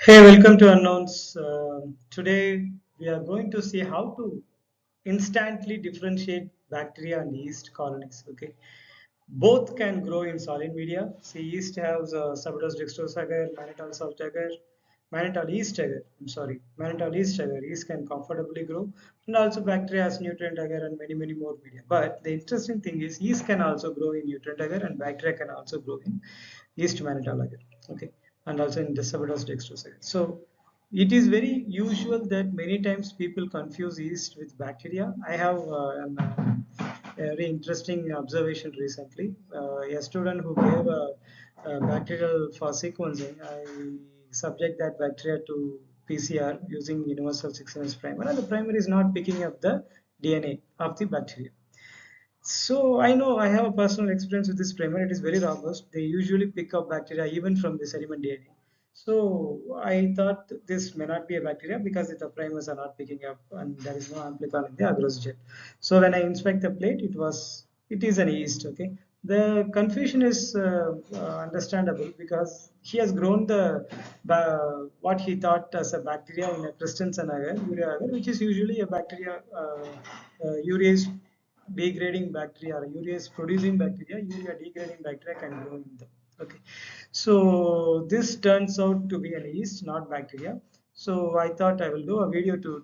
Hey, welcome to Unknowns. Today we are going to see how to instantly differentiate bacteria and yeast colonies. Okay, both can grow in solid media. See, yeast has Subodus dextrose agar, mannitol salt agar, mannitol yeast agar. I'm sorry, mannitol yeast agar. Yeast can comfortably grow, and also bacteria has nutrient agar and many more media. But the interesting thing is, yeast can also grow in nutrient agar, and bacteria can also grow in yeast mannitol agar. Okay, and also in Subodus dextrose agar. So it is very usual that many times people confuse yeast with bacteria. I have a very interesting observation recently. A student who gave a bacterial for sequencing, I subject that bacteria to PCR using universal 6S primer, and the primer is not picking up the DNA of the bacteria. So I know I have a personal experience with this primer. It is very robust. They usually pick up bacteria even from the sediment DNA. So I thought this may not be a bacteria because the primers are not picking up and there is no amplicon in the agarose gel. So when I inspect the plate, it is an yeast. Okay, the confusion is understandable because he has grown what he thought as a bacteria in a Christensen agar, urea agar, which is usually a bacteria urease degrading bacteria or urease producing bacteria, urea degrading bacteria can grow in them. Okay, so this turns out to be an yeast, not bacteria. So I thought I will do a video to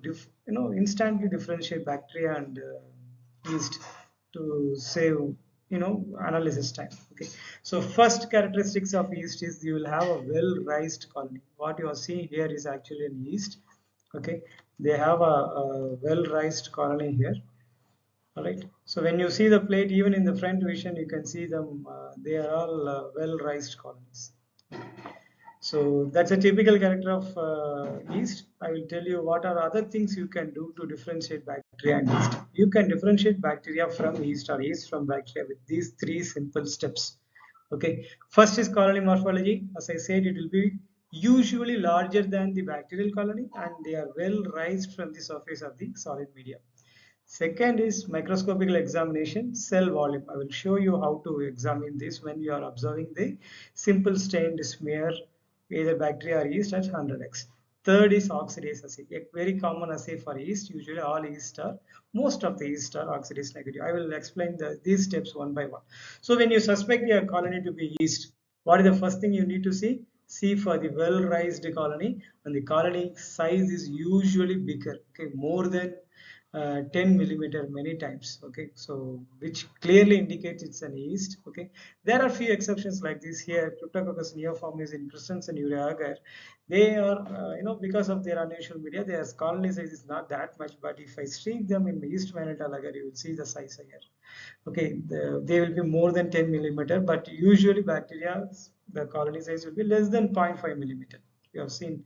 instantly differentiate bacteria and yeast to save analysis time. Okay, so first characteristics of yeast is you will have a well raised colony. What you are seeing here is actually an yeast. Okay, they have a well raised colony here. All right, so when you see the plate, even in the front vision, you can see them. They are all well raised colonies. So that's a typical character of yeast. I will tell you what are other things you can do to differentiate bacteria and yeast. You can differentiate bacteria from yeast or yeast from bacteria with these three simple steps. Okay, first is colony morphology. As I said, it will be usually larger than the bacterial colony and they are well raised from the surface of the solid media. Second is microscopical examination, cell volume. I will show you how to examine this when you are observing the simple stained smear, either bacteria or yeast at 100x. Third is oxidase assay, a very common assay for yeast. Usually all yeast are, most of the yeast are oxidase negative. I will explain these steps one by one. So when you suspect your colony to be yeast, what is the first thing you need to see? See for the well-raised colony, and the colony size is usually bigger, okay, more than 10 millimeter many times. Okay, so which clearly indicates it's an yeast. Okay, there are few exceptions like this here. Cryptococcus neoformis in Christensen urea agar, they are because of their unusual media, their colony size is not that much, but if I streak them in yeast mannitol agar, you will see the size here. Okay, they will be more than 10 millimeter, but usually bacteria, the colony size will be less than 0.5 millimeter. You have seen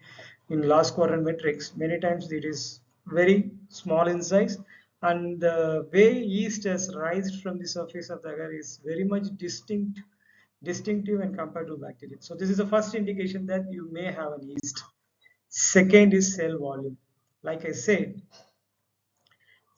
in last quadrant metrics, many times it is very small in size, and the way yeast has raised from the surface of the agar is very much distinctive and compared to bacteria. So this is the first indication that you may have an yeast. Second is cell volume. Like I said,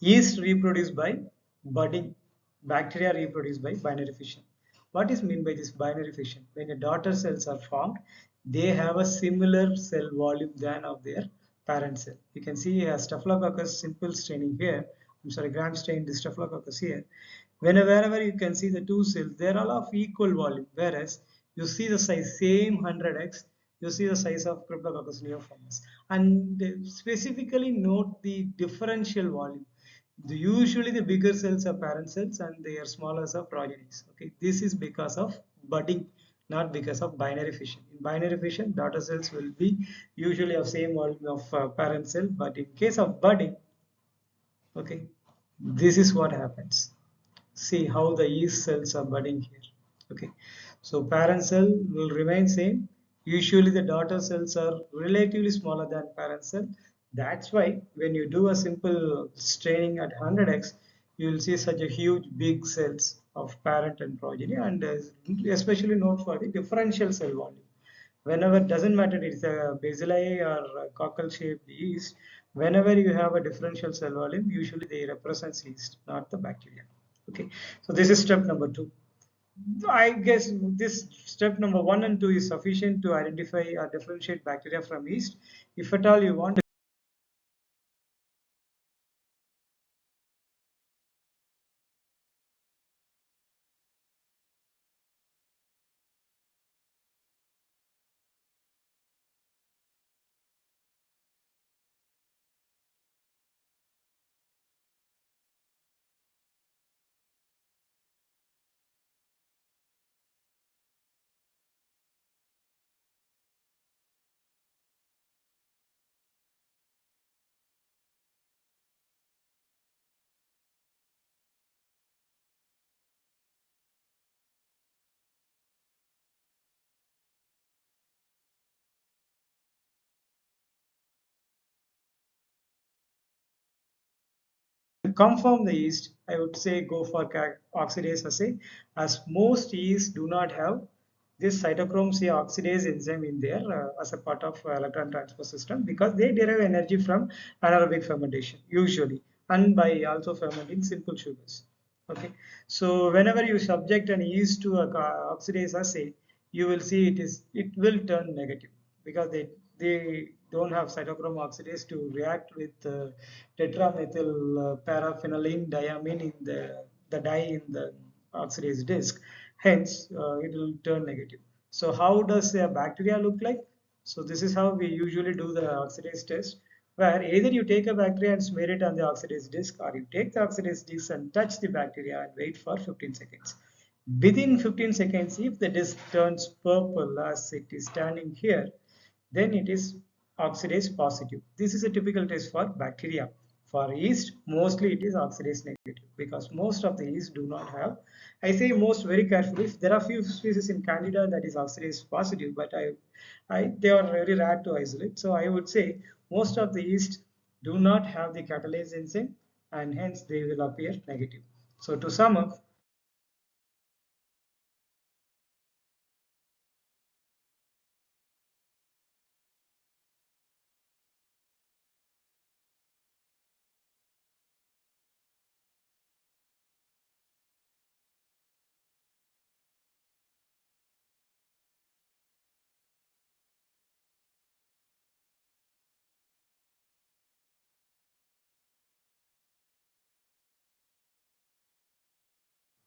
yeast reproduce by budding. Bacteria reproduce by binary fission. What is meant by this binary fission? When the daughter cells are formed, they have a similar cell volume than of their parent cell. You can see a Staphylococcus simple staining here. I'm sorry, gram stained Staphylococcus here. Wherever you can see the two cells, they are all of equal volume. Whereas you see the size same 100x, you see the size of Cryptococcus neoformis. And specifically note the differential volume. Usually the bigger cells are parent cells and they are smaller are progenies. Okay, this is because of budding, not because of binary fission. In binary fission, daughter cells will be usually of same volume of parent cell, but in case of budding, okay, this is what happens. See how the yeast cells are budding here. Okay, so parent cell will remain same. Usually the daughter cells are relatively smaller than parent cell. That's why when you do a simple staining at 100x, you will see such a huge big cells of parent and progeny, and especially note for the differential cell volume. Whenever, doesn't matter it's a bacilli or a cockle shaped yeast, whenever you have a differential cell volume, usually they represent yeast, not the bacteria. Okay, so this is step number two. I guess this step number 1 and 2 is sufficient to identify or differentiate bacteria from yeast. If at all you want to confirm the yeast, I would say go for oxidase assay, as most yeasts do not have this cytochrome C oxidase enzyme in there as a part of electron transport system, because they derive energy from anaerobic fermentation usually, and by also fermenting simple sugars. Okay, so whenever you subject an yeast to a oxidase assay, you will see it will turn negative, because they don't have cytochrome oxidase to react with tetramethyl paraphenylene diamine in the dye in the oxidase disk. Hence, it will turn negative. So how does a bacteria look like? So this is how we usually do the oxidase test, where either you take a bacteria and smear it on the oxidase disk, or you take the oxidase disk and touch the bacteria and wait for 15 seconds. Within 15 seconds, if the disk turns purple as it is standing here, then it is oxidase positive. This is a typical test for bacteria. For yeast, mostly it is oxidase negative, because most of the yeast do not have. I say most very carefully. There are few species in Candida that is oxidase positive, but they are very rare to isolate. So I would say most of the yeast do not have the catalase enzyme, and hence they will appear negative. So to sum up,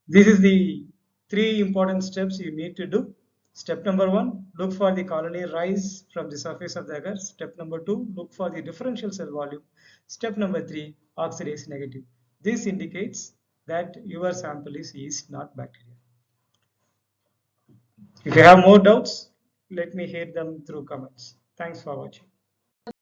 this is the three important steps you need to do. Step number 1, look for the colony rise from the surface of the agar. Step number 2, look for the differential cell volume. Step number 3, oxidase negative. This indicates that your sample is yeast, not bacteria. If you have more doubts, let me hear them through comments. Thanks for watching.